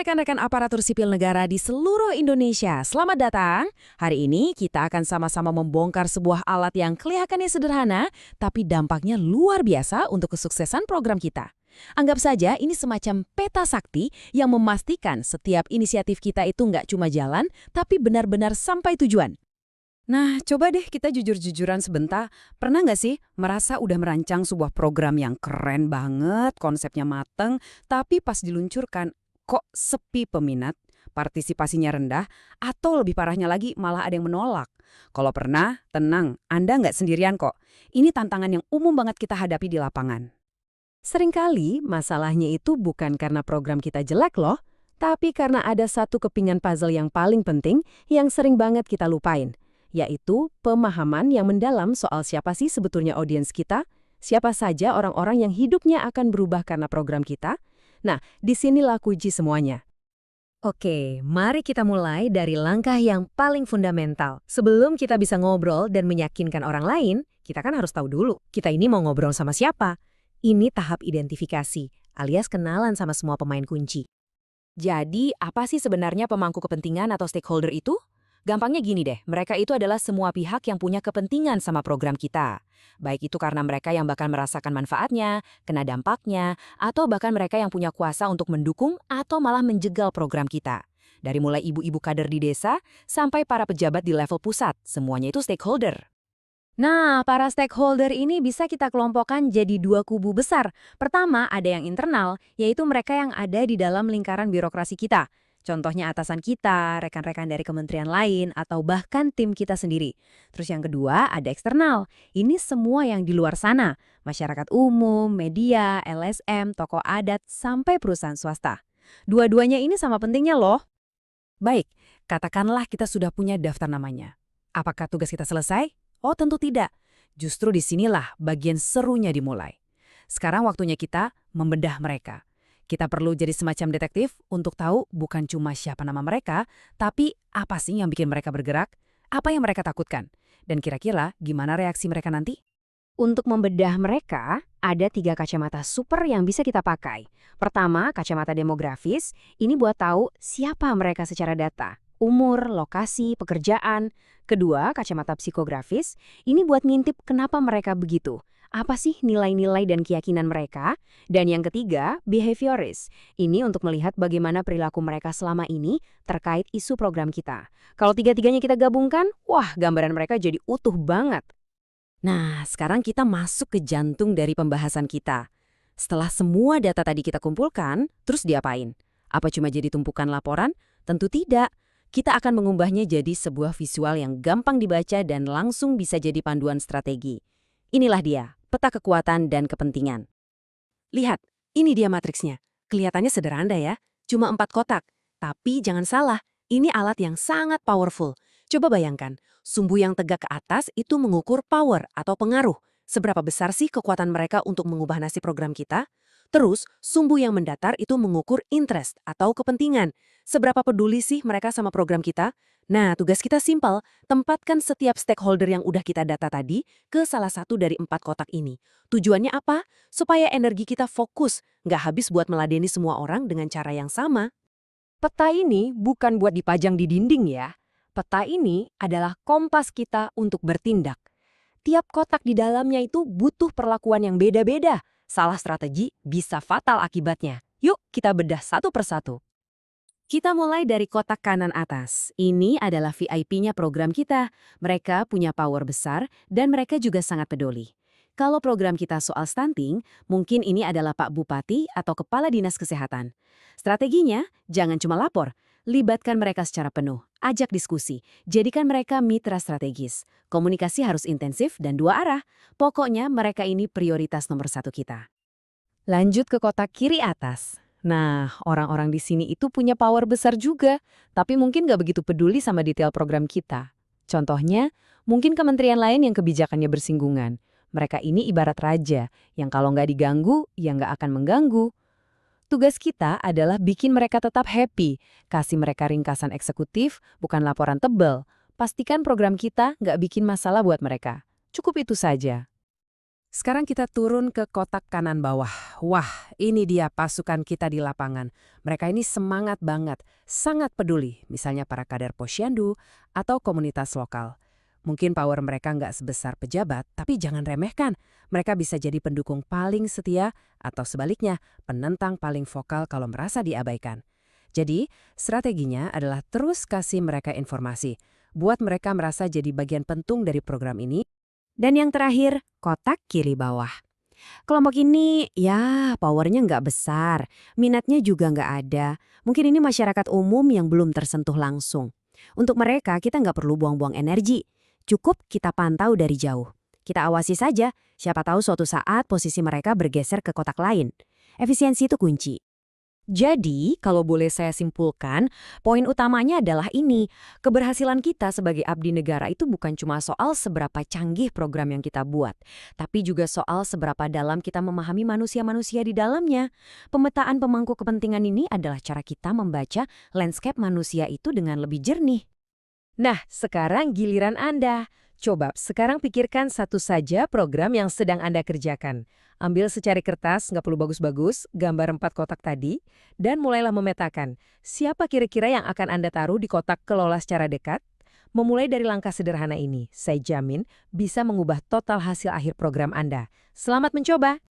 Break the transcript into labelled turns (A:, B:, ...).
A: rekan-rekan aparatur sipil negara di seluruh Indonesia. Selamat datang. Hari ini kita akan sama-sama membongkar sebuah alat yang kelihatannya sederhana, tapi dampaknya luar biasa untuk kesuksesan program kita. Anggap saja ini semacam peta sakti yang memastikan setiap inisiatif kita itu nggak cuma jalan, tapi benar-benar sampai tujuan.
B: Nah, coba deh kita jujur-jujuran sebentar. Pernah nggak sih merasa udah merancang sebuah program yang keren banget, konsepnya mateng, tapi pas diluncurkan, kok sepi peminat, partisipasinya rendah, atau lebih parahnya lagi malah ada yang menolak? Kalau pernah, tenang, Anda nggak sendirian kok. Ini tantangan yang umum banget kita hadapi di lapangan.
A: Seringkali masalahnya itu bukan karena program kita jelek loh, tapi karena ada satu kepingan puzzle yang paling penting yang sering banget kita lupain, yaitu pemahaman yang mendalam soal siapa sih sebetulnya audiens kita, siapa saja orang-orang yang hidupnya akan berubah karena program kita. Nah, disinilah kunci semuanya. Oke, mari kita mulai dari langkah yang paling fundamental. Sebelum kita bisa ngobrol dan meyakinkan orang lain, kita kan harus tahu dulu, kita ini mau ngobrol sama siapa. Ini tahap identifikasi, alias kenalan sama semua pemain kunci.
B: Jadi, apa sih sebenarnya pemangku kepentingan atau stakeholder itu? Gampangnya gini deh, mereka itu adalah semua pihak yang punya kepentingan sama program kita. Baik itu karena mereka yang bakal merasakan manfaatnya, kena dampaknya, atau bahkan mereka yang punya kuasa untuk mendukung atau malah menjegal program kita. Dari mulai ibu-ibu kader di desa, sampai para pejabat di level pusat, semuanya itu stakeholder.
A: Nah, para stakeholder ini bisa kita kelompokkan jadi dua kubu besar. Pertama, ada yang internal, yaitu mereka yang ada di dalam lingkaran birokrasi kita. Contohnya atasan kita, rekan-rekan dari kementerian lain, atau bahkan tim kita sendiri. Terus yang kedua, ada eksternal. Ini semua yang di luar sana. Masyarakat umum, media, LSM, tokoh adat, sampai perusahaan swasta. Dua-duanya ini sama pentingnya loh.
B: Baik, katakanlah kita sudah punya daftar namanya. Apakah tugas kita selesai? Oh, tentu tidak. Justru disinilah bagian serunya dimulai. Sekarang waktunya kita membedah mereka. Kita perlu jadi semacam detektif untuk tahu bukan cuma siapa nama mereka, tapi apa sih yang bikin mereka bergerak, apa yang mereka takutkan, dan kira-kira gimana reaksi mereka nanti?
A: Untuk membedah mereka, ada 3 kacamata super yang bisa kita pakai. Pertama, kacamata demografis. Ini buat tahu siapa mereka secara data. Umur, lokasi, pekerjaan. Kedua, kacamata psikografis. Ini buat ngintip kenapa mereka begitu. Apa sih nilai-nilai dan keyakinan mereka? Dan yang ketiga, behavioris. Ini untuk melihat bagaimana perilaku mereka selama ini terkait isu program kita. Kalau tiga-tiganya kita gabungkan, wah, gambaran mereka jadi utuh banget.
B: Nah, sekarang kita masuk ke jantung dari pembahasan kita. Setelah semua data tadi kita kumpulkan, terus diapain? Apa cuma jadi tumpukan laporan? Tentu tidak. Kita akan mengubahnya jadi sebuah visual yang gampang dibaca dan langsung bisa jadi panduan strategi. Inilah dia, peta kekuatan dan kepentingan. Lihat, ini dia matriksnya. Kelihatannya sederhana ya, cuma 4 kotak. Tapi jangan salah, ini alat yang sangat powerful. Coba bayangkan, sumbu yang tegak ke atas itu mengukur power atau pengaruh. Seberapa besar sih kekuatan mereka untuk mengubah nasib program kita? Terus, sumbu yang mendatar itu mengukur interest atau kepentingan. Seberapa peduli sih mereka sama program kita? Nah, tugas kita simpel, tempatkan setiap stakeholder yang udah kita data tadi ke salah satu dari 4 kotak ini. Tujuannya apa? Supaya energi kita fokus, nggak habis buat meladeni semua orang dengan cara yang sama.
A: Peta ini bukan buat dipajang di dinding ya. Peta ini adalah kompas kita untuk bertindak. Tiap kotak di dalamnya itu butuh perlakuan yang beda-beda. Salah strategi bisa fatal akibatnya. Yuk kita bedah satu persatu.
B: Kita mulai dari kotak kanan atas. Ini adalah VIP-nya program kita. Mereka punya power besar dan mereka juga sangat peduli. Kalau program kita soal stunting, mungkin ini adalah Pak Bupati atau Kepala Dinas Kesehatan. Strateginya, jangan cuma lapor. Libatkan mereka secara penuh, ajak diskusi, jadikan mereka mitra strategis. Komunikasi harus intensif dan dua arah. Pokoknya mereka ini prioritas nomor 1 kita.
A: Lanjut ke kotak kiri atas. Nah, orang-orang di sini itu punya power besar juga, tapi mungkin nggak begitu peduli sama detail program kita. Contohnya, mungkin kementerian lain yang kebijakannya bersinggungan. Mereka ini ibarat raja, yang kalau nggak diganggu, ya nggak akan mengganggu. Tugas kita adalah bikin mereka tetap happy, kasih mereka ringkasan eksekutif, bukan laporan tebal. Pastikan program kita nggak bikin masalah buat mereka. Cukup itu saja. Sekarang kita turun ke kotak kanan bawah. Wah, ini dia pasukan kita di lapangan. Mereka ini semangat banget, sangat peduli, misalnya para kader posyandu atau komunitas lokal. Mungkin power mereka nggak sebesar pejabat, tapi jangan remehkan. Mereka bisa jadi pendukung paling setia atau sebaliknya, penentang paling vokal kalau merasa diabaikan. Jadi, strateginya adalah terus kasih mereka informasi, buat mereka merasa jadi bagian penting dari program ini.
B: Dan yang terakhir, kotak kiri bawah. Kelompok ini, ya powernya nggak besar, minatnya juga nggak ada. Mungkin ini masyarakat umum yang belum tersentuh langsung. Untuk mereka, kita nggak perlu buang-buang energi. Cukup kita pantau dari jauh. Kita awasi saja, siapa tahu suatu saat posisi mereka bergeser ke kotak lain. Efisiensi itu kunci. Jadi, kalau boleh saya simpulkan, poin utamanya adalah ini. Keberhasilan kita sebagai abdi negara itu bukan cuma soal seberapa canggih program yang kita buat, tapi juga soal seberapa dalam kita memahami manusia-manusia di dalamnya. Pemetaan pemangku kepentingan ini adalah cara kita membaca landscape manusia itu dengan lebih jernih.
A: Nah, sekarang giliran Anda. Coba sekarang pikirkan satu saja program yang sedang Anda kerjakan. Ambil secari kertas, nggak perlu bagus-bagus, gambar 4 kotak tadi, dan mulailah memetakan siapa kira-kira yang akan Anda taruh di kotak kelola secara dekat. Memulai dari langkah sederhana ini, saya jamin bisa mengubah total hasil akhir program Anda. Selamat mencoba!